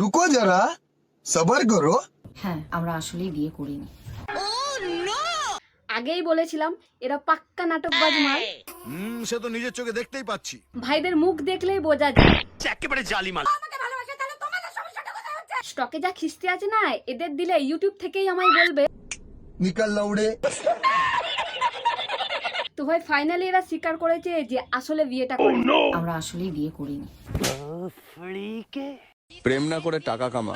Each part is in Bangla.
रुको जरा सबर करो। হ্যাঁ আমরা আসলেই বিয়ে করিনি। আগেই বলেছিলাম এরা পাক্কা নাটকবাজ মাল। সে তো নিজের চোখে দেখতেই পাচ্ছি। ভাইদের মুখ দেখলেই বোঝা যায় একেবারে জালি মাল। স্টকে যা খিস্তি আছে না, এদের দিলে ইউটিউব থেকেই আমায় বলবে। निकल लौड़े। তো ভাই ফাইনালি এরা স্বীকার করেছে যে আসলে বিয়েটা করে। আমরা আসলেই বিয়ে করিনি। প্রেম না করে টাকা কামা,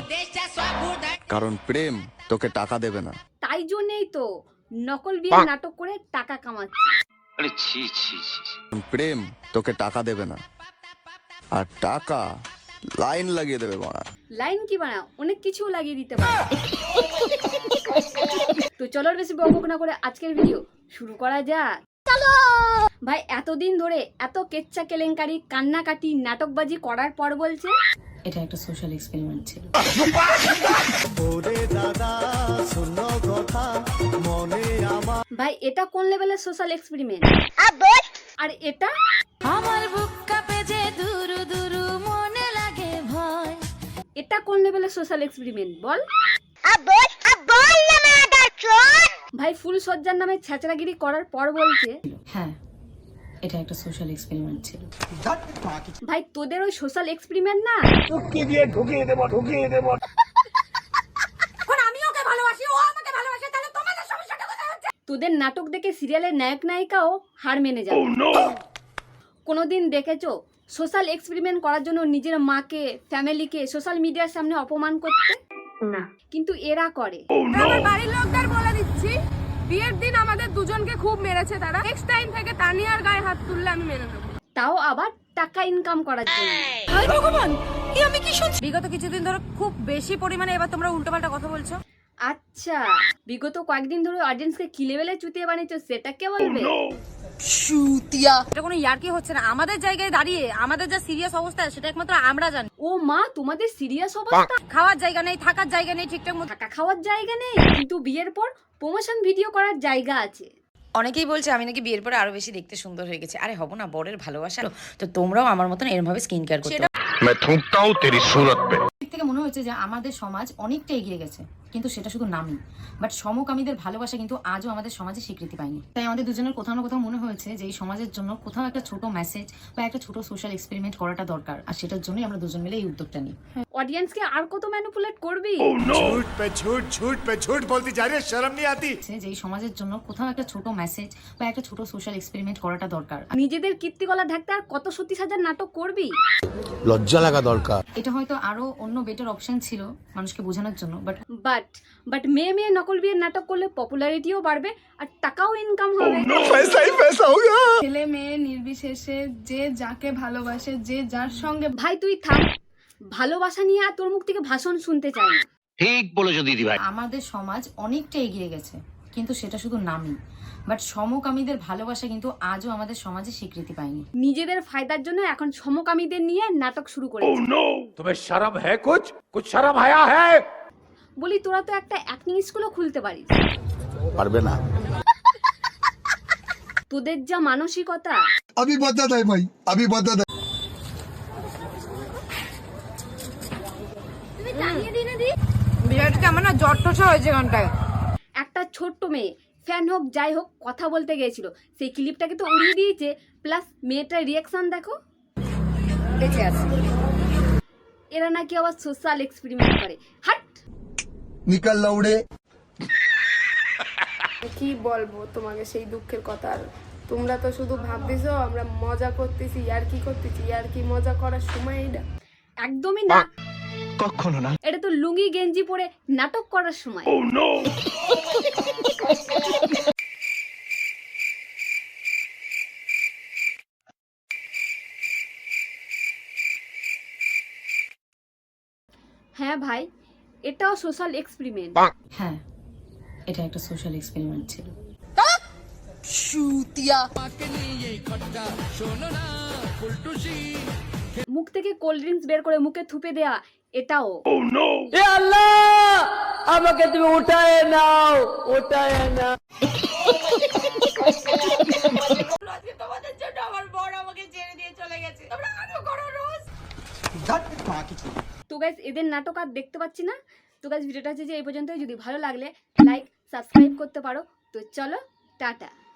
কারণ প্রেম তোকে টাকা দেবে না। তাই জন্যই তো নকল বিয়ে নাটক করে টাকা কামাচ্ছে। প্রেম তোকে টাকা দেবে না, আর টাকা লাইন লাগিয়ে দেবে বাড়া। লাইন কি বানা, অনেক কিছু লাগিয়ে দিতে পারে। তো চলো আর বেশি বকবক না করে আজকের ভিডিও শুরু করা যাক। ভাই এতদিন ধরে এত কেচ্চা কেলেঙ্কারি কান্নাকাটি নাটকবাজি করার পর বলছে এটা একটা সোশ্যাল এক্সপেরিমেন্ট ছিল। ভাই এটা কোন লেভেলের সোশ্যাল এক্সপেরিমেন্ট? আর এটা আমার বুক কাঁপে যে দুরু দুরু মনে লাগে ভয়। এটা কোন লেভেলের সোশ্যাল এক্সপেরিমেন্ট বল? ভাই ফুল সজ্জার নামে ছেঁচড়াগিরি করার পর বলছে হ্যাঁ এটা একটা সোশ্যাল এক্সপেরিমেন্ট ছিল। ভাই তোদের ওই সোশ্যাল এক্সপেরিমেন্ট না, তোদের নাটক দেখে সিরিয়ালের নায়ক নায়িকাও হার মেনে যাবে। কোনোদিন দেখেছো সোশ্যাল এক্সপেরিমেন্ট করার জন্য নিজের মাকে, ফ্যামিলিকে সোশ্যাল মিডিয়ার সামনে অপমান করতে? না, কিন্তু এরা করে। আমার বাড়ির লোকদের বলে দিচ্ছি, বিয়ের দিন আমাদের দুজনকে খুব মেরেছে তারা। নেক্সট টাইম থেকে তানিয়ার গায়ে হাত তুললে আমি মেনে নেব। তাও আবার টাকা ইনকাম করার জন্য। হায় ভগবান, কি আমি কি শুনছি? বিগত কিছুদিন ধরে খুব বেশি পরিমাণে এবার তোমরা উল্টোপাল্টা কথা বলছো। আচ্ছা, বিগত কয়েকদিন ধরে অডিয়েন্সকে কি লেভেলে চুতিয়ে বানিয়েছো সেটা কে বলবে? এটা কোনো ইয়ার্কি হচ্ছে না। আমাদের জায়গায় দাঁড়িয়ে আমাদের যা সিরিয়াস অবস্থা সেটা একমাত্র আমরা জানি। ও মা, তোমাদের সিরিয়াস অবস্থা? খাওয়ার জায়গা নেই, থাকার জায়গা নেই, ঠিকঠাক মতো টাকা খাওয়ার জায়গা নেই, কিন্তু বিয়ের পর প্রমোশন ভিডিও করার জায়গা আছে। অনেকেই বলছে আমি নাকি বিয়ের পরে আরো বেশি দেখতে সুন্দর হয়ে গেছে। আরে হব না, বরের ভালোবাসা। তো তোমরাও আমার মতন এরকম ভাবে স্কিন কেয়ার করতে। मैं थूकता हूं तेरी सूरत पे। দিক থেকে মনে হচ্ছে যে আমাদের সমাজ অনেকটা এগিয়ে গেছে, কিন্তু সেটা শুধু নামই। বাট সমকামীদের ভালোবাসা কিন্তু আজও আমাদের সমাজে স্বীকৃতি পায়নি। তাই আমাদের দুজনের কোথাও না কোথাও মনে হয়েছে যে এই সমাজের জন্য কোথাও একটা ছোট মেসেজ বা একটা ছোট সোশ্যাল এক্সপেরিমেন্ট করাটা দরকার। আর সেটার জন্যই আমরা দুজন মিলে এই উদ্যোগটা নিই। অডিয়েন্সকে আর কত ম্যানিপুলেট করবি? झूठ पे झूठ बोलती जा रही है, शर्म नहीं आती? যে এই সমাজের জন্য কোথাও একটা ছোট মেসেজ বা একটা ছোট সোশ্যাল এক্সপেরিমেন্ট করাটা দরকার। নিজেদের কীর্তিকলা ঢাকতে আর কত সত্যি সাজার নাটক করবি? লজ্জা লাগা দরকার। এটা হয়তো আরো অন্য বেটার অপশন ছিল মানুষকে বোঝানোর জন্য, বাট বাট মেয়ে মেয়ে নকল বিয়ের নাটক করলে পপুলারিটিও বাড়বে আর টাকাও ইনকাম হবে। पैसा ही पैसा होगा। ছেলে মেয়ে নির্বিশেষে যে যাকে ভালোবাসে, যে যার সঙ্গে ভাই তুই থাম, ভালোবাসা নিয়ে আর তোর মুখ থেকে ভাষণ শুনতে চাই না। ঠিক বলেছো দিদি ভাই। আমাদের সমাজ অনেকটা এগিয়ে গেছে, কিন্তু সেটা শুধু নামই। বাট সমকামীদের ভালোবাসা কিন্তু আজও আমাদের সমাজে স্বীকৃতি পায়নি। নিজেদের ফায়দার জন্য এখন সমকামীদের নিয়ে নাটক শুরু করেছে। तुम्हें शर्म है? कुछ शर्म आया है? বলি তোরা তো একটা অ্যাক্টিং স্কুলও খুলতে পারিস। পারবে না। তোদের যা মানসিকতা। अभी बता दे भाई, अभी बता दे। বিয়েটা আমার না জ্বর ঠসা হয়েছে ঘন্টায়। একটা ছোট্ট মেয়ে ফ্যান হোক যাই হোক কথা বলতে গিয়েছিল, সেই ক্লিপটাকে তো উড়িয়ে দিয়েছে। প্লাস মেয়েটার রিয়াকশন দেখো, বেঁচে আছে। এরা নাকি আবার সোশ্যাল এক্সপেরিমেন্ট করে। হাট! निकल लौड़े। কি বলবো তোমাকে সেই দুঃখের কথা। আর তোমরা তো শুধু ভাবতেছো আমরা মজা করতেছি, আর কি করতেছি, আর কি মজা করার সময় এটা। একদমই না, কখনো না। এটা তো লুঙ্গি গেঞ্জি পরে নাটক করার সময়। হ্যাঁ ভাই, এটাও সোশ্যাল এক্সপেরিমেন্ট। হ্যাঁ এটা একটা সোশ্যাল এক্সপেরিমেন্ট ছিল। মুখ থেকে কোল্ড ড্রিঙ্কস বের করে মুখে থুপে দেয়া, এটাও। আমাকে তুমি উঠায় নাও, উঠায় না। তোমাদের জন্য আমার বড় আমাকে ছেড়ে দিয়ে চলে গেছে। তোমরা আরো করো রোজ। তো তো গাইজ এদের নাটক আর দেখতে পাচ্ছি না। তো গাইজ ভিডিওটা হচ্ছে যে এই পর্যন্তই। যদি ভালো লাগলে লাইক সাবস্ক্রাইব করতে পারো। তো চলো টাটা।